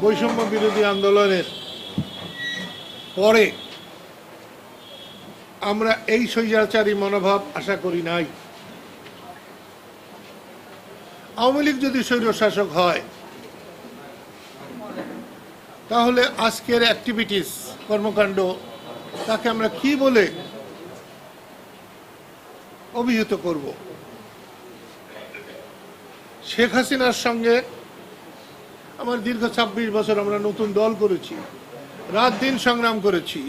বৈষম্য বিরোধী আন্দোলনের পরে আমরা এই স্বৈরাচারী মনোভাব আশা করি নাই। আওয়ামী লীগ যদি স্বৈরশাসক হয় তাহলে আজকের অ্যাক্টিভিটিস কর্মকাণ্ড তাকে আমরা কি বলে অভিহিত করব? শেখ হাসিনার সঙ্গে আমার দীর্ঘ ২৬ বছর আমরা নতুন দল করেছি, রাত দিন সংগ্রাম করেছি।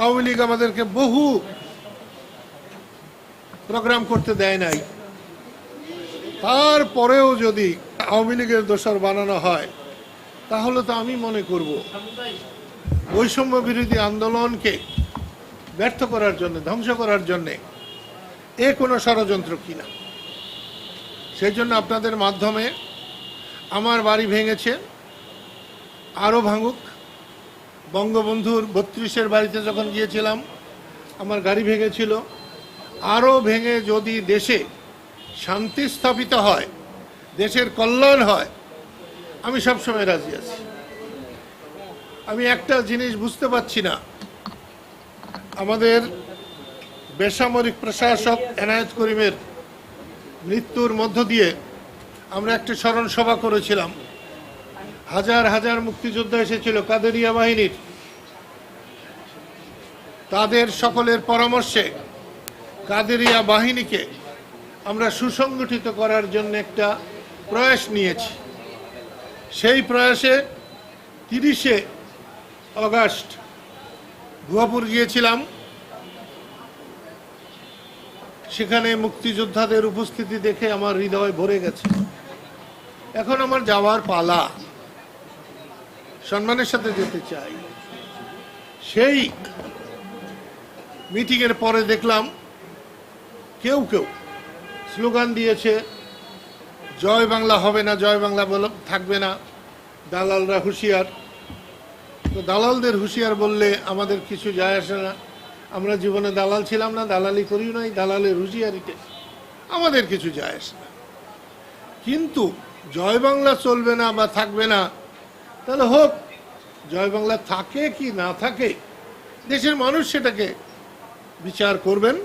আওয়ামী লীগ আমাদেরকে বহু প্রোগ্রাম করতে দেয় নাই। তারপরেও যদি আওয়ামী লীগের দোসর বানানো হয় তাহলে তো আমি মনে করব বৈষম্য বিরোধী আন্দোলনকে ব্যর্থ করার জন্য, ধ্বংস করার জন্যে কোনো ষড়যন্ত্র কিনা। সেই জন্য আপনাদের মাধ্যমে আমার বাড়ি ভেঙেছে, আরও ভাঙুক। বঙ্গবন্ধুর ৩২-এর বাড়িতে যখন গিয়েছিলাম আমার গাড়ি ভেঙেছিল, আরও ভেঙে যদি দেশে শান্তি স্থাপিত হয়, দেশের কল্যাণ হয়, আমি সবসময় রাজি আছি। আমি একটা জিনিস বুঝতে পারছি না, আমাদের বেসামরিক প্রশাসক এনায়েত করিমের মৃত্যুর মধ্য দিয়ে আমরা একটা স্মরণ সভা করেছিলাম। হাজার হাজার মুক্তিযোদ্ধা এসেছিল কাদেরিয়া বাহিনীর। তাদের সকলের পরামর্শে কাদেরিয়া বাহিনীকে আমরা সুসংগঠিত করার জন্য একটা প্রয়াস নিয়েছি। সেই প্রয়াসে ৩০শে আগস্ট ভুয়াপুর গিয়েছিলাম। সেখানে মুক্তিযোদ্ধাদের উপস্থিতি দেখে আমার হৃদয় ভরে গেছে। এখন আমার যাওয়ার পালা, সম্মানের সাথে যেতে চাই। সেই মিটিংয়ের পরে দেখলাম কেউ কেউ স্লোগান দিয়েছে, জয় বাংলা হবে না, জয় বাংলা থাকবে না, দালালরা হুঁশিয়ার। তো দালালদের হুঁশিয়ার বললে আমাদের কিছু যায় আসে না। আমরা জীবনে দালাল ছিলাম না, দালালি করিও নাই, দালালের হুঁশিয়ারিতে আমাদের কিছু যায় আসে না। কিন্তু জয় বাংলা চলবে না বা থাকবে না, তাহলে হোক। জয় বাংলা থাকে কি না থাকে, দেশের মানুষ সেটাকে বিচার করবেন।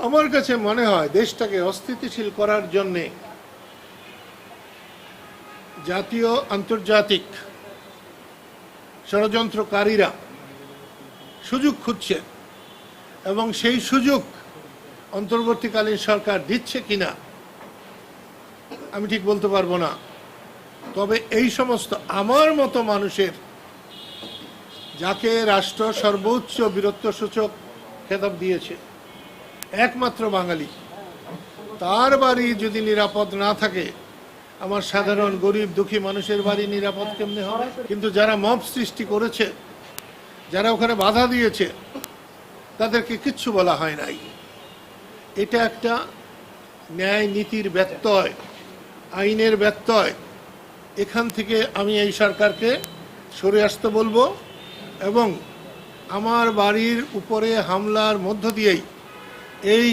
আমার কাছে মনে হয় দেশটাকে অস্থিতিশীল করার জন্যে জাতীয় আন্তর্জাতিক ষড়যন্ত্রকারীরা সুযোগ খুঁজছে, এবং সেই সুযোগ অন্তর্বর্তীকালীন সরকার দিচ্ছে কিনা আমি ঠিক বলতে পারবো না। তবে এই সমস্ত আমার মতো মানুষের, যাকে রাষ্ট্র সর্বোচ্চ বীরত্বসূচক খেতাব দিয়েছে, একমাত্র বাঙালি, তার বাড়ি যদি নিরাপদ না থাকে, আমার সাধারণ গরিব দুঃখী মানুষের বাড়ি নিরাপদ কেমনে হবে? কিন্তু যারা মব সৃষ্টি করেছে, যারা ওখানে বাধা দিয়েছে, তাদেরকে কিচ্ছু বলা হয় নাই। এটা একটা ন্যায় নীতির ব্যত্যয়, আইনের ব্যত্যয়। এখান থেকে আমি এই সরকারকে সরে আসতে বলবো, এবং আমার বাড়ির উপরে হামলার মধ্য দিয়েই এই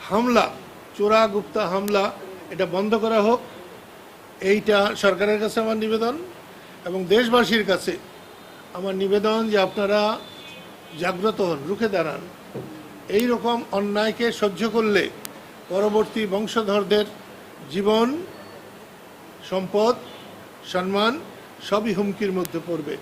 হামলা, চোরা গুপ্তা হামলা, এটা বন্ধ করা হোক। এইটা সরকারের কাছে আমার নিবেদন, এবং দেশবাসীর কাছে আমার নিবেদন যে আপনারা জাগ্রত হন, রুখে দাঁড়ান। এই রকম অন্যায়কে সহ্য করলে পরবর্তী বংশধরদের জীবন, সম্পদ, সম্মান সবই হুমকির মধ্যে পড়বে।